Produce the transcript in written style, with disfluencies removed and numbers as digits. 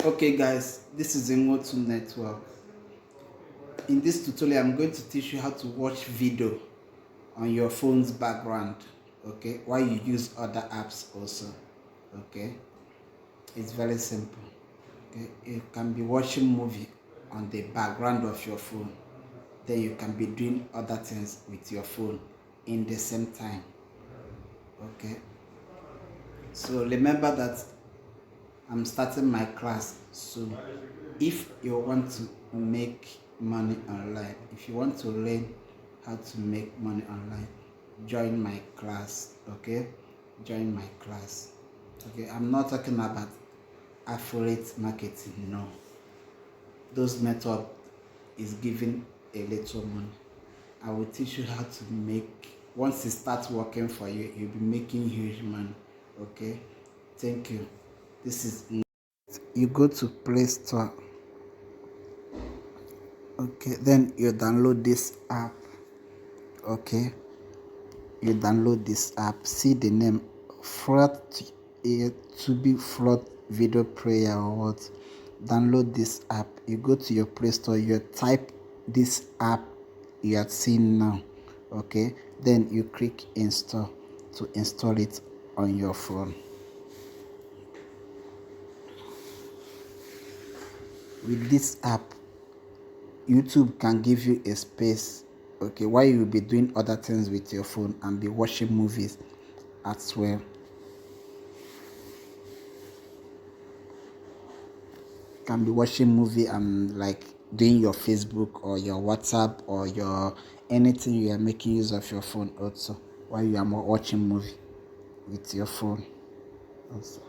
Okay guys, this is Emotu Network. In this tutorial, I'm going to teach you how to watch video on your phone's background, okay, while you use other apps also, okay. It's very simple, okay. You can be watching movie on the background of your phone, then you can be doing other things with your phone in the same time, okay. So remember that I'm starting my class soon. If you want to make money online, if you want to learn how to make money online, join my class, okay? Join my class. Okay, I'm not talking about affiliate marketing, no. Those method is giving a little money. I will teach you how to make, once it starts working for you, you'll be making huge money, okay? Thank you. This is, you go to Play Store, okay, then you download this app, okay, you download this app, see the name float, to be float video player or what. Download this app, you go to your Play Store, you type this app you are seeing now, okay, then you click install to install it on your phone. With this app, YouTube can give you a space, okay, while you'll be doing other things with your phone and be watching movies as well. You can be watching movie and like doing your Facebook or your WhatsApp or your anything you are making use of your phone also while you are watching movie with your phone also.